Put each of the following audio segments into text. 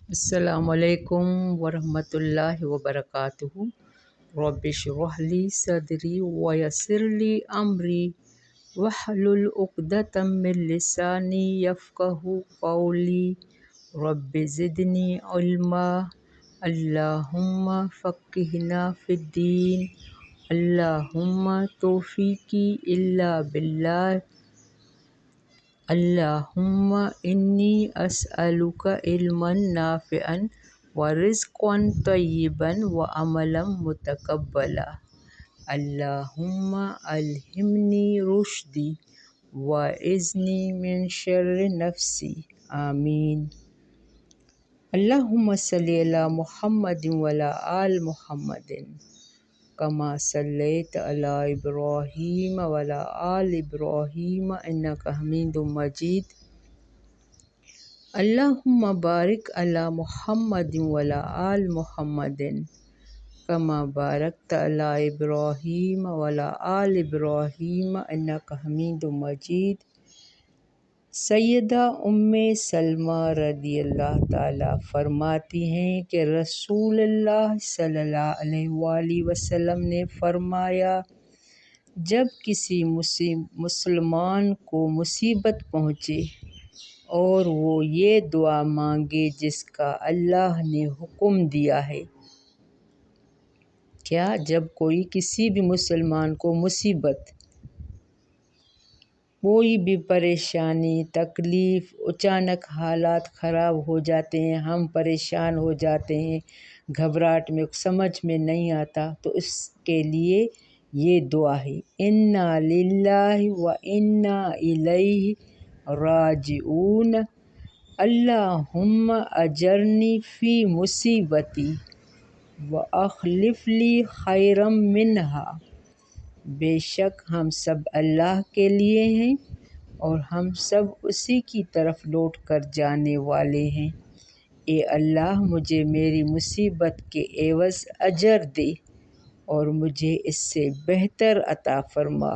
السلام علیکم ورحمۃ اللہ وبرکاتہ۔ رب اشرح لی صدری ویسر لی امری واحلل عقدۃ من لسانی یفقہوا قولی رب زدنی علما۔ اللہم فقہنا فی الدین۔ اللہم توفیقی الا باللہ۔ اللہم انی اسألک علما نافعا ورزقا طیبا وعملا متقبلا۔ اللہم الہمنی رشدی واعذنی من شر نفسی۔ آمین۔ اللہم صلی علی محمد وعلی آل محمد کما صلیت علی ابراہیم وعلی آل ابراہیم انک حمید مجید۔ اللہم بارک علی محمد وعلی آل محمد کما بارکت علی ابراہیم وعلی آل ابراہیم انک حمید مجید۔ سیدہ ام سلمہ رضی اللہ تعالیٰ فرماتی ہیں کہ رسول اللہ صلی اللہ علیہ وآلہ وسلم نے فرمایا، جب کسی مسلمان کو مصیبت پہنچے اور وہ یہ دعا مانگے جس کا اللہ نے حکم دیا ہے۔ کیا جب کسی بھی مسلمان کو مصیبت، کوئی بھی پریشانی، تکلیف، اچانک حالات خراب ہو جاتے ہیں، ہم پریشان ہو جاتے ہیں، گھبراہٹ میں سمجھ میں نہیں آتا، تو اس کے لیے یہ دعا ہے، انا للہ و انا الیہ راجعون۔ اللہم اجرنی فی مصیبتی واخلف لی خیرا منہا۔ بے شک ہم سب اللہ کے لیے ہیں اور ہم سب اسی کی طرف لوٹ کر جانے والے ہیں۔ اے اللہ مجھے میری مصیبت کے عوض اجر دے اور مجھے اس سے بہتر عطا فرما،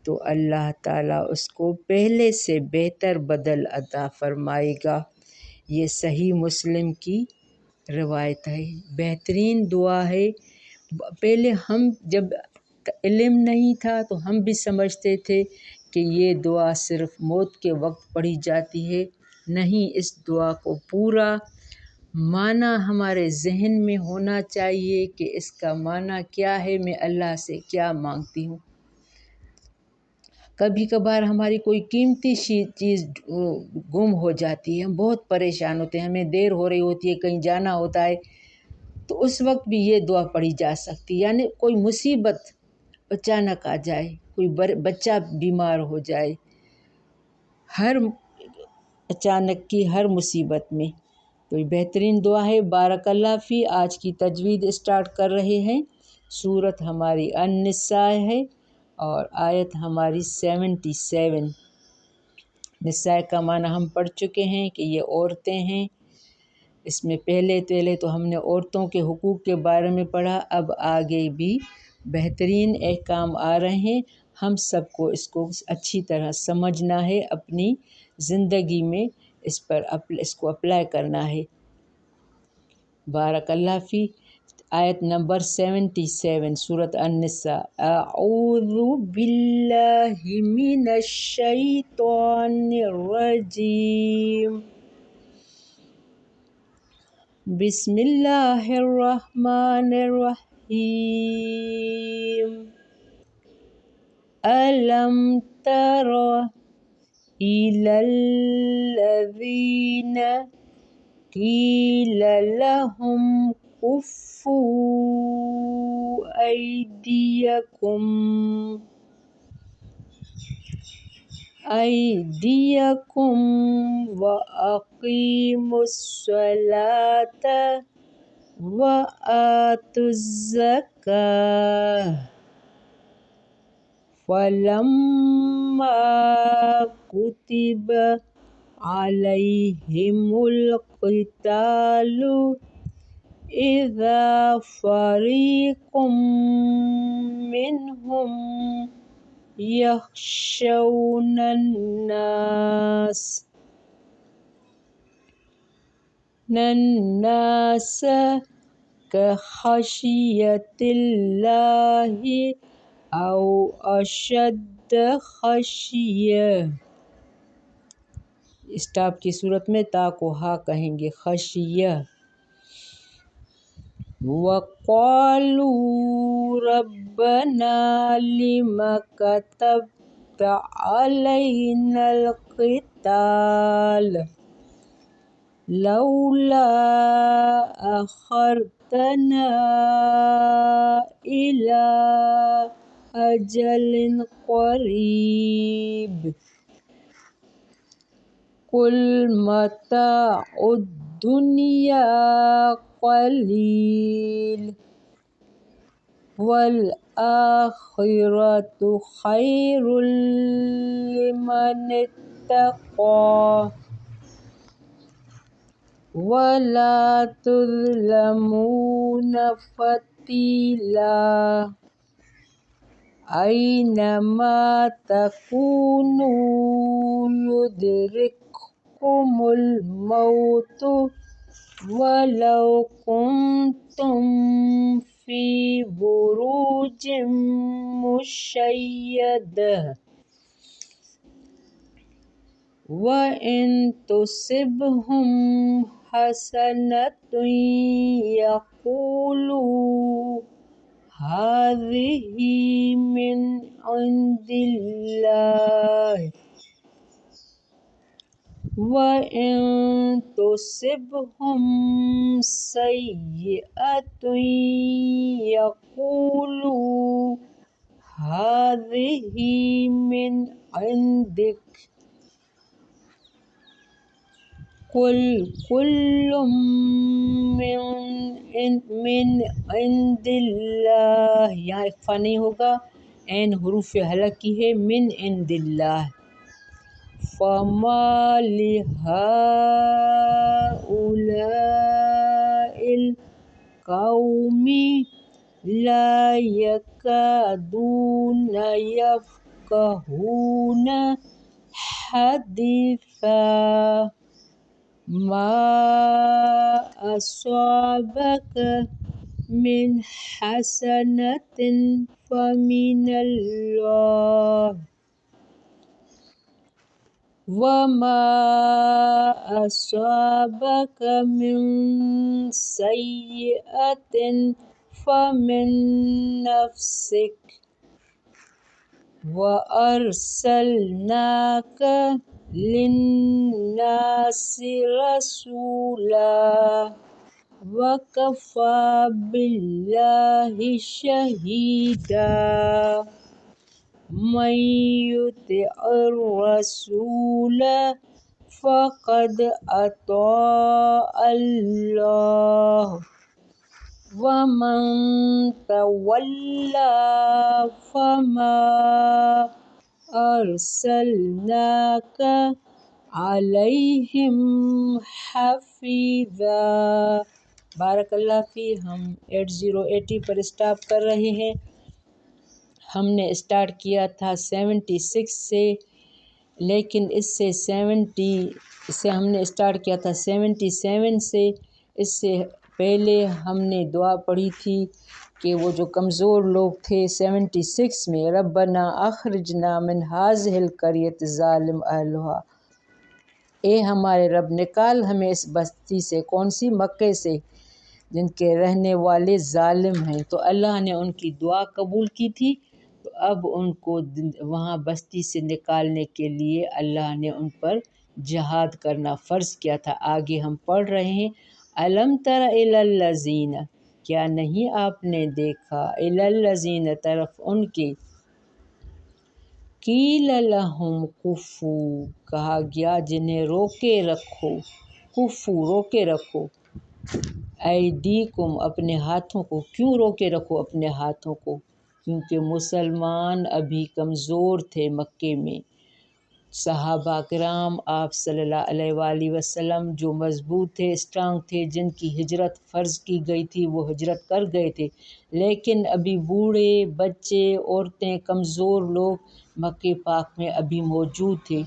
تو اللہ تعالیٰ اس کو پہلے سے بہتر بدل عطا فرمائے گا۔ یہ صحیح مسلم کی روایت ہے، بہترین دعا ہے۔ پہلے ہم جب علم نہیں تھا تو ہم بھی سمجھتے تھے کہ یہ دعا صرف موت کے وقت پڑھی جاتی ہے، نہیں، اس دعا کو پورا معنی ہمارے ذہن میں ہونا چاہیے کہ اس کا معنی کیا ہے، میں اللہ سے کیا مانگتی ہوں۔ کبھی کبھار ہماری کوئی قیمتی چیز گم ہو جاتی ہے، ہم بہت پریشان ہوتے ہیں، ہمیں دیر ہو رہی ہوتی ہے، کہیں جانا ہوتا ہے، تو اس وقت بھی یہ دعا پڑھی جا سکتی ہے۔ یعنی کوئی مصیبت اچانک آ جائے، کوئی بچہ بیمار ہو جائے، ہر اچانک کی ہر مصیبت میں تو یہ بہترین دعا ہے۔ بارک اللہ فی۔ آج کی تجوید اسٹارٹ کر رہے ہیں۔ سورت ہماری النساء ہے اور آیت ہماری 77۔ نساء کا معنی ہم پڑھ چکے ہیں کہ یہ عورتیں ہیں۔ اس میں پہلے تو ہم نے عورتوں کے حقوق کے بارے میں پڑھا، اب آگے بھی بہترین احکام آ رہے ہیں، ہم سب کو اس کو اچھی طرح سمجھنا ہے، اپنی زندگی میں اس کو اپلائی کرنا ہے۔ بارک اللہ فی۔ آیت نمبر 77 سورۃ النساء۔ اعوذ باللہ من الشیطان الرجیم۔ بسم اللہ الرحمن الرحیم۔ أَلَمْ تَرَ إِلَى الَّذِينَ قِيلَ لَهُمْ كُفُّوا أَيْدِيَكُمْ وَأَقِيمُوا الصَّلَاةَ وَآتُوا الزَّكَاةَ فَلَمَّا كُتِبَ عَلَيْهِمُ الْقِتَالُ إِذَا فَرِيقٌ مِّنْهُمْ يَخْشَوْنَ النَّاسَ الناس كخشية الله أو أشد خشية. اسٹاپ کی صورت میں تا کو ہا کہیں گے، خشیہ. وَقَالُوا رَبَّنَا لِمَ كَتَبْتَ عَلَيْنَا الْقِتَالَ لَوْلَا أَخَّرْتَنَا إِلَى أَجَلٍ قَرِيبٍ قُلْ مَتَاعُ الدُّنْيَا قَلِيلٌ وَالْآخِرَةُ خَيْرٌ لِمَنِ اتَّقَى وَلَا تُظْلَمُونَ فَتِيلًا أَيْنَمَا تَكُونُوا يُدْرِككُّمُ الْمَوْتُ وَلَوْ كُنْتُمْ فِي بُرُوجٍ مُشَيَّدَةٍ وَإِنْ تُصِبْهُمْ حَسَنَةٌ يَقُولُوا هَذِهِ مِنْ عِنْدِ اللَّهِ وَإِنْ تُصِبْهُمْ سَيِّئَةٌ يَقُولُوا هَذِهِ مِنْ عِنْدِكَ قُلْ كُلٌّ مِّنْ عِنْدِ اللَّهِ. یہاں اخفا نہیں ہوگا، عین حروف حلق کی ہے، من عند اللہ. فَمَا لِهَٰؤُلَاءِ الْقَوْمِ لَا يَكَادُونَ يَفْقَهُونَ حَدِيثًا. مَا أَصَابَكَ مِنْ حَسَنَةٍ فَمِنَ اللَّهِ وَمَا أَصَابَكَ مِنْ سَيِّئَةٍ فَمِنْ نَفْسِكَ وَأَرْسَلْنَاكَ لِلنَّاسِ رَسُولًا وَكَفَى بِاللَّهِ شَهِيدًا. مَن يُطِعِ الرَّسُولَ فَقَدْ أَطَاعَ اللَّهَ وَمَن تَوَلَّىٰ فَمَا أَرْسَلْنَاكَ عَلَيْهِمْ حَفِيظًا. بارک اللہ فی. ہم 8080 پر اسٹاپ کر رہے ہیں. ہم نے اسٹارٹ کیا تھا 76 سے، لیکن اس سے ہم نے اسٹارٹ کیا تھا 77 سے. اس سے پہلے ہم نے دعا پڑھی تھی کہ وہ جو کمزور لوگ تھے 76 میں، ربنا اخرجنا من هذه القرية الظالم اهلها، اے ہمارے رب نکال ہمیں اس بستی سے، کون سی؟ مکے سے، جن کے رہنے والے ظالم ہیں. تو اللہ نے ان کی دعا قبول کی تھی، تو اب ان کو وہاں بستی سے نکالنے کے لیے اللہ نے ان پر جہاد کرنا فرض کیا تھا. آگے ہم پڑھ رہے ہیں، الم تر الی الذین، کیا نہیں آپ نے دیکھا، الی الذین، طرف ان کے، قیل لہم کفو، کہا گیا جنہیں روکے رکھو، کفو روکے رکھو، ایدیکم اپنے ہاتھوں کو. کیوں روکے رکھو اپنے ہاتھوں کو؟ کیونکہ مسلمان ابھی کمزور تھے مکے میں. صحابہ کرام آپ صلی اللہ علیہ وآلہ وسلم جو مضبوط تھے، اسٹرانگ تھے، جن کی ہجرت فرض کی گئی تھی وہ ہجرت کر گئے تھے، لیکن ابھی بوڑھے، بچے، عورتیں، کمزور لوگ مکے پاک میں ابھی موجود تھے.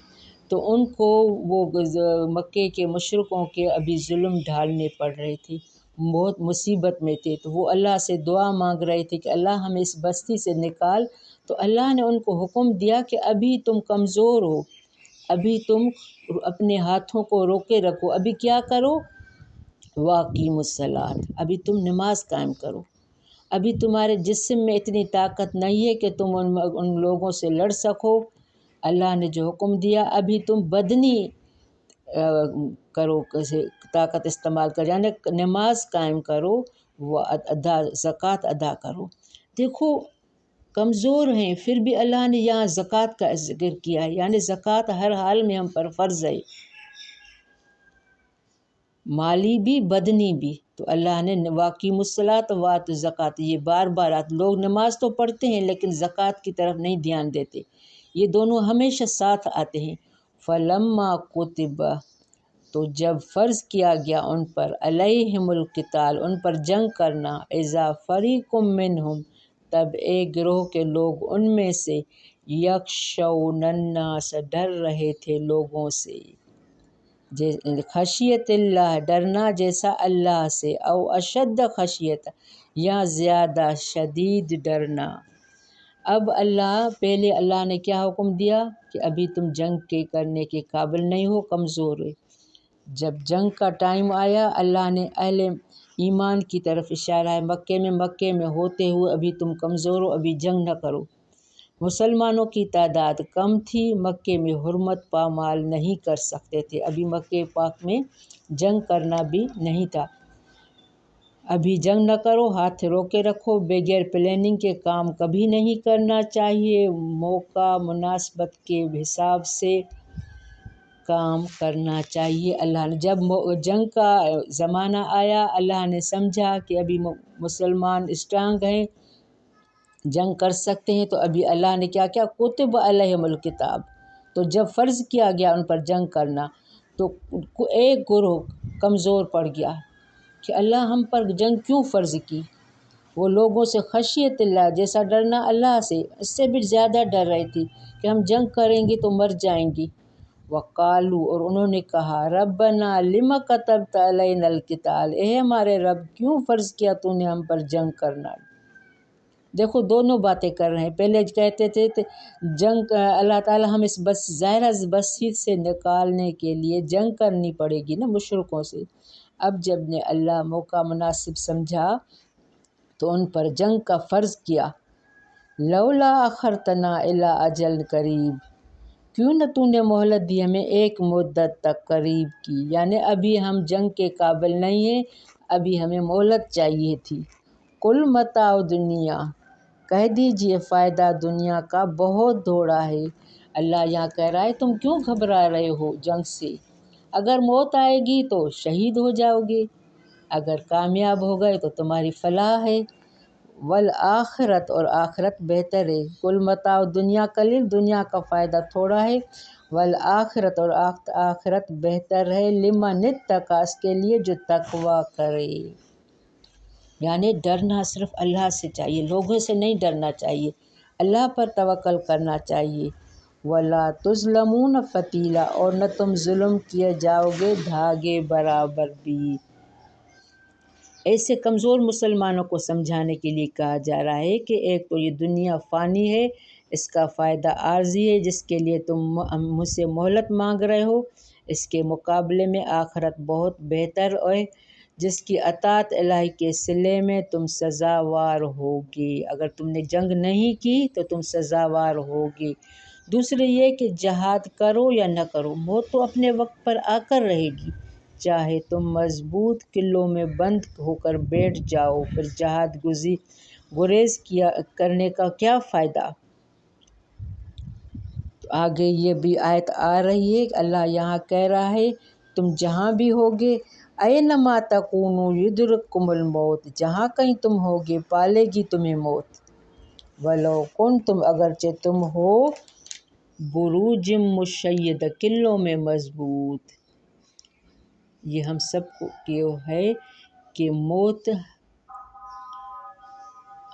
تو تو ان کو وہ مکے کے مشرکوں کے ابھی ظلم ڈھالنے پڑ رہے تھے، بہت مصیبت میں تھے، تو وہ اللہ سے دعا مانگ رہے تھے کہ اللہ ہمیں اس بستی سے نکال۔ تو اللہ نے ان کو حکم دیا کہ ابھی تم کمزور ہو، ابھی تم اپنے ہاتھوں کو روکے رکھو، ابھی کیا کرو، واقیم الصلاۃ، ابھی تم نماز قائم کرو، ابھی تمہارے جسم میں اتنی طاقت نہیں ہے کہ تم ان لوگوں سے لڑ سکو۔ اللہ نے جو حکم دیا ابھی تم بدنی کرو، طاقت استعمال کر، یعنی نماز قائم کرو، وہ زکوٰۃ ادا کرو۔ دیکھو کمزور ہیں پھر بھی اللہ نے یہاں زکوٰۃ کا ذکر کیا ہے، یعنی زکوٰۃ ہر حال میں ہم پر فرض ہے، مالی بھی بدنی بھی۔ تو اللہ نے واقیم الصلاۃ وآتوا الزکوٰۃ، یہ بار بار لوگ نماز تو پڑھتے ہیں لیکن زکوٰۃ کی طرف نہیں دھیان دیتے، یہ دونوں ہمیشہ ساتھ آتے ہیں۔ فلما کتب، تو جب فرض کیا گیا ان پر، علیہم القتال، ان پر جنگ کرنا، اذا فریق منہم، تب ایک گروہ کے لوگ ان میں سے، یخشون الناس، ڈر رہے تھے لوگوں سے، خشیت اللہ، ڈرنا جیسا اللہ سے، او اشد خشیت، یا زیادہ شدید ڈرنا۔ اب پہلے اللہ نے کیا حکم دیا کہ ابھی تم جنگ کے کرنے کے قابل نہیں ہو، کمزور ہو۔ جب جنگ کا ٹائم آیا اللہ نے اہل ایمان کی طرف اشارہ ہے، مکے میں ہوتے ہوئے ابھی تم کمزور ہو، ابھی جنگ نہ کرو۔ مسلمانوں کی تعداد کم تھی، مکے میں حرمت پامال نہیں کر سکتے تھے، ابھی مکے پاک میں جنگ کرنا بھی نہیں تھا۔ ابھی جنگ نہ کرو، ہاتھ روکے رکھو، بغیر پلاننگ کے کام کبھی نہیں کرنا چاہیے، موقع مناسبت کے حساب سے کام کرنا چاہیے۔ اللہ نے جب جنگ کا زمانہ آیا، اللہ نے سمجھا کہ ابھی مسلمان اسٹرانگ ہیں، جنگ کر سکتے ہیں، تو ابھی اللہ نے کیا کیا، کتب علیہم الکتاب، تو جب فرض کیا گیا ان پر جنگ کرنا تو ایک گروہ کمزور پڑ گیا کہ اللہ ہم پر جنگ کیوں فرض کی، وہ لوگوں سے خشیت اللہ، جیسا ڈرنا اللہ سے، اس سے بھی زیادہ ڈر رہی تھی کہ ہم جنگ کریں گے تو مر جائیں گی۔ وقالو، اور انہوں نے کہا، ربنا لم کتبت علینا القتال، اے ہمارے رب کیوں فرض کیا تو نے ہم پر جنگ کرنا۔ دیکھو دونوں باتیں کر رہے ہیں، پہلے کہتے تھے جنگ، اللہ تعالیٰ ہم اس ظاہرہ بستی سے نکالنے کے لیے جنگ کرنی پڑے گی نا مشرکوں سے۔ اب جب نے اللہ موقع مناسب سمجھا تو ان پر جنگ کا فرض کیا۔ لولا اخرتنا الی اجل قریب، کیوں نہ تو نے مہلت دی ہمیں ایک مدت تک قریب کی، یعنی ابھی ہم جنگ کے قابل نہیں ہیں، ابھی ہمیں مہلت چاہیے تھی۔ کل متاع دنیا، کہہ دیجئے فائدہ دنیا کا بہت تھوڑا ہے۔ اللہ یہاں کہہ رہا ہے تم کیوں گھبرا رہے ہو جنگ سے، اگر موت آئے گی تو شہید ہو جاؤ گے، اگر کامیاب ہو گئے تو تمہاری فلاح ہے۔ والآخرت، اور آخرت بہتر ہے۔ کل متاع دنیا قلیل، دنیا کا فائدہ تھوڑا ہے، والآخرت، اور آخرت بہتر ہے، لمن اتقی، اس کے لیے جو تقوی کرے۔ یعنی ڈرنا صرف اللہ سے چاہیے، لوگوں سے نہیں ڈرنا چاہیے، اللہ پر توکل کرنا چاہیے۔ ولا تظلمون فتیلا، اور نہ تم ظلم کیے جاؤ گے دھاگے برابر بھی۔ ایسے کمزور مسلمانوں کو سمجھانے کے لیے کہا جا رہا ہے کہ ایک تو یہ دنیا فانی ہے، اس کا فائدہ عارضی ہے، جس کے لیے تم مجھ سے مہلت مانگ رہے ہو، اس کے مقابلے میں آخرت بہت بہتر ہے، جس کی اطاعت الہی کے صلے میں تم سزاوار ہوگے۔ اگر تم نے جنگ نہیں کی تو تم سزاوار ہوگے۔ دوسرے یہ کہ جہاد کرو یا نہ کرو، موت تو اپنے وقت پر آ کر رہے گی، چاہے تم مضبوط قلعوں میں بند ہو کر بیٹھ جاؤ، پھر جہاد گریز کرنے کا کیا فائدہ۔ تو آگے یہ بھی آیت آ رہی ہے، اللہ یہاں کہہ رہا ہے تم جہاں بھی ہوگے، اینما تکونوا یدرککم الموت، جہاں کہیں تم ہوگے پالے گی تمہیں موت۔ ولو کنتم، اگرچہ تم ہو بروج مشیدہ، قلعوں میں مضبوط۔ یہ ہم سب کو ہے کہ موت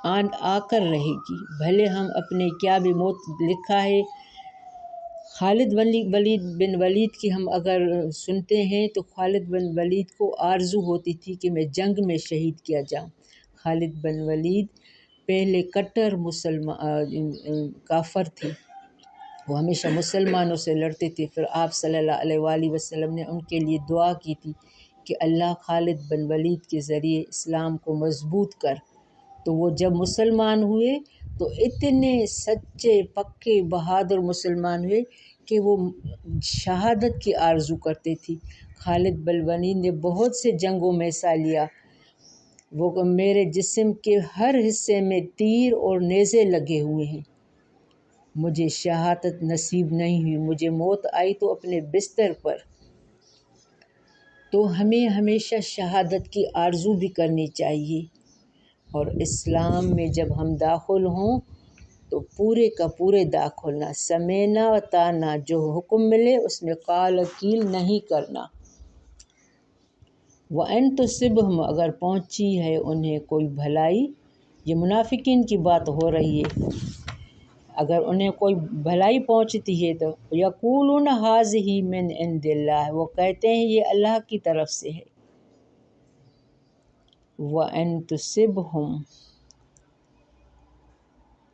آ کر رہے گی، بھلے ہم اپنے کیا بھی موت لکھا ہے خالد بن ولید کی ہم اگر سنتے ہیں تو خالد بن ولید کو آرزو ہوتی تھی کہ میں جنگ میں شہید کیا جاؤں۔ خالد بن ولید پہلے کٹر کافر تھے، وہ ہمیشہ مسلمانوں سے لڑتے تھے۔ پھر آپ صلی اللہ علیہ وآلہ وسلم نے ان کے لیے دعا کی تھی کہ اللہ خالد بن ولید کے ذریعے اسلام کو مضبوط کر۔ تو وہ جب مسلمان ہوئے تو اتنے سچے پکے بہادر مسلمان ہوئے کہ وہ شہادت کی آرزو کرتے تھے۔ خالد بن ولید نے بہت سے جنگوں میں حصہ لیا۔ وہ میرے جسم کے ہر حصے میں تیر اور نیزے لگے ہوئے ہیں، مجھے شہادت نصیب نہیں ہوئی، مجھے موت آئی تو اپنے بستر پر۔ تو ہمیں ہمیشہ شہادت کی آرزو بھی کرنی چاہیے، اور اسلام میں جب ہم داخل ہوں تو پورے کا پورے داخل ہونا، سمینا و طاعنا، جو حکم ملے اس میں قال و قیل نہیں کرنا۔ وَإِن تُصِبْهُمْ، اگر پہنچی ہے انہیں کوئی بھلائی، یہ منافقین کی بات ہو رہی ہے، اگر انہیں کوئی بھلائی پہنچتی ہے تو یقولون ھذہ من عند اللہ، وہ کہتے ہیں یہ اللہ کی طرف سے ہے۔ وَإِن تُصِبْهُمْ،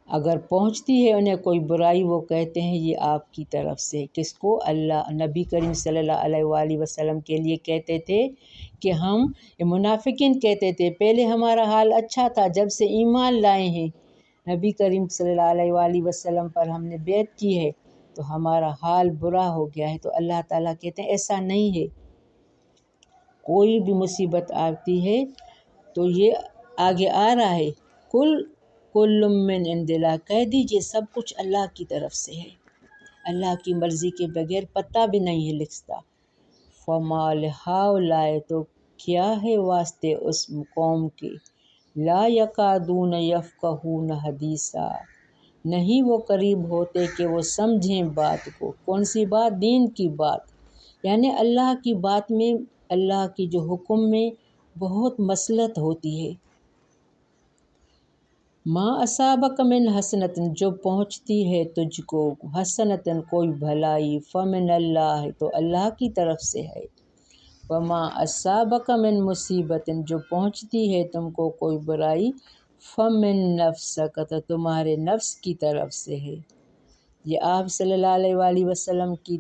اگر پہنچتی ہے انہیں کوئی برائی، وہ کہتے ہیں یہ آپ کی طرف سے ہے۔ کس کو؟ اللہ، نبی کریم صلی اللہ علیہ وآلہ وسلم کے لیے کہتے تھے کہ ہم، یہ منافقین کہتے تھے پہلے ہمارا حال اچھا تھا، جب سے ایمان لائے ہیں نبی کریم صلی اللہ علیہ وآلہ وسلم پر ہم نے بیعت کی ہے تو ہمارا حال برا ہو گیا ہے۔ تو اللہ تعالیٰ کہتے ہیں ایسا نہیں ہے، کوئی بھی مصیبت آتی ہے تو یہ آگے آ رہا ہے، کل من عند اللہ، کہہ دیجئے سب کچھ اللہ کی طرف سے ہے، اللہ کی مرضی کے بغیر پتہ بھی نہیں ہے لکھتا۔ فما لہؤلاء، تو کیا ہے واسطے اس قوم کے، لا یکادون یفقہون حدیثا، نہیں وہ قریب ہوتے کہ وہ سمجھیں بات کو۔ کون سی بات؟ دین کی بات، یعنی اللہ کی بات میں، اللہ کی جو حکم میں بہت مصلحت ہوتی ہے۔ ما اصابک من حسنۃ، جو پہنچتی ہے تجھ کو حسنۃ کوئی بھلائی، فمن اللہ، تو اللہ کی طرف سے ہے۔ وما اصابک من مصیبت، جو پہنچتی ہے تم کو کوئی برائی، فمن نفسک، تو تمہارے نفس کی طرف سے ہے۔ یہ آپ صلی اللہ علیہ وآلہ وسلم کی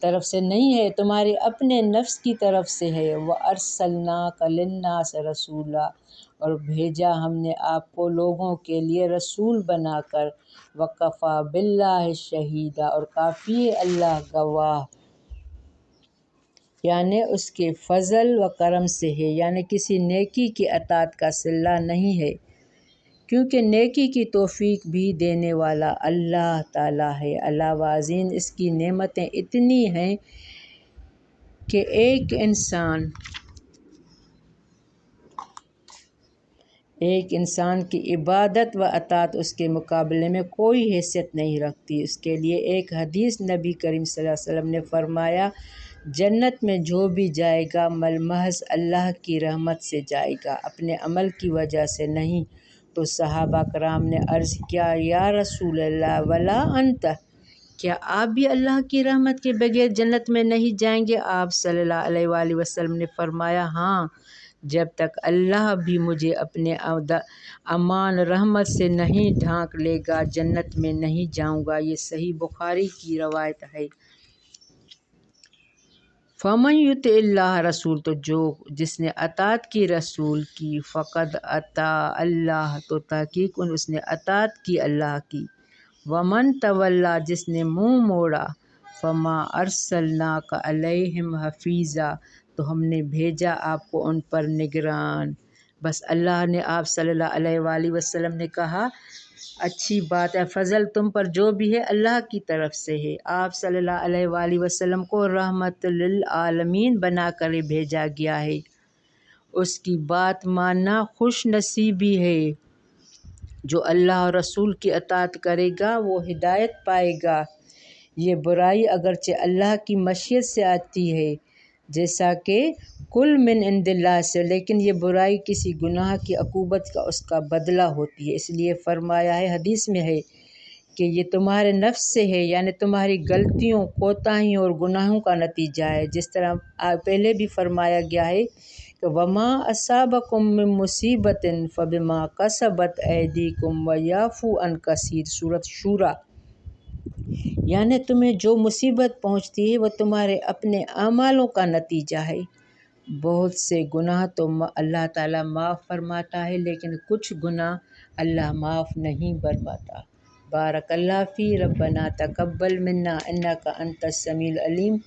طرف سے نہیں ہے، تمہارے اپنے نفس کی طرف سے ہے۔ وَأَرْسَلْنَاكَ لِلنَّاسِ رَسُولًا، اور بھیجا ہم نے آپ کو لوگوں کے لیے رسول بنا کر۔ وَكَفَى بِاللَّهِ شَهِيدًا، اور کافی ہے اللہ گواہ، یعنی اس کے فضل و کرم سے ہے، یعنی کسی نیکی کی اطاعت کا صلہ نہیں ہے، کیونکہ نیکی کی توفیق بھی دینے والا اللہ تعالیٰ ہے۔ علاوہ ازیں اس کی نعمتیں اتنی ہیں کہ ایک انسان کی عبادت و اطاعت اس کے مقابلے میں کوئی حیثیت نہیں رکھتی۔ اس کے لیے ایک حدیث نبی کریم صلی اللہ علیہ وسلم نے فرمایا، جنت میں جو بھی جائے گا محض اللہ کی رحمت سے جائے گا، اپنے عمل کی وجہ سے نہیں۔ تو صحابہ کرام نے عرض کیا، یا رسول اللہ ولا انت، کیا آپ بھی اللہ کی رحمت کے بغیر جنت میں نہیں جائیں گے؟ آپ صلی اللہ علیہ وآلہ وسلم نے فرمایا، ہاں، جب تک اللہ بھی مجھے اپنے امان رحمت سے نہیں ڈھانک لے گا جنت میں نہیں جاؤں گا۔ یہ صحیح بخاری کی روایت ہے۔ فَمَن يُطِعِ اللَّهَ، رسول، تو جس نے اطاعت کی رسول کی، فقد اطاع اللہ، تو تحقیق اس نے اطاعت کی اللہ کی۔ وَمَن تَوَلَّىٰ، جس نے منہ موڑا، فَمَا أَرْسَلْنَاكَ عَلَيْهِمْ حَفِيظًا، تو ہم نے بھیجا آپ کو ان پر نگران۔ بس اللہ نے، آپ صلی اللہ علیہ وآلہ وسلم نے کہا، اچھی بات ہے، فضل تم پر جو بھی ہے اللہ کی طرف سے ہے۔ آپ صلی اللہ علیہ وآلہ وسلم کو رحمت للعالمین بنا کر بھیجا گیا ہے۔ اس کی بات ماننا خوش نصیبی ہے۔ جو اللہ اور رسول کی اطاعت کرے گا وہ ہدایت پائے گا۔ یہ برائی اگرچہ اللہ کی مشیت سے آتی ہے، جیسا کہ کل من عند اللہ سے، لیکن یہ برائی کسی گناہ کی عقوبت کا اس کا بدلہ ہوتی ہے۔ اس لیے فرمایا ہے، حدیث میں ہے کہ یہ تمہارے نفس سے ہے، یعنی تمہاری غلطیوں، کوتاہیوں اور گناہوں کا نتیجہ ہے، جس طرح پہلے بھی فرمایا گیا ہے کہ وَمَا أَصَابَكُم مِّن مُّصِیبَةٍ فَبِمَا کَسَبَتْ أَیْدِیکُم وَیَعْفُو عَن کَثِیر، سورۃ شورى۔ یعنی تمہیں جو مصیبت پہنچتی ہے وہ تمہارے اپنے اعمالوں کا نتیجہ ہے۔ بہت سے گناہ تو اللہ تعالیٰ معاف فرماتا ہے، لیکن کچھ گناہ اللہ معاف نہیں فرماتا۔ بارک اللہ فی ربنا تقبل منا انک انت السمیع العلیم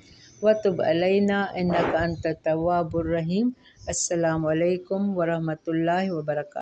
وتب علینا انک انت التواب الرحیم۔ السلام علیکم ورحمۃ اللہ وبرکاتہ۔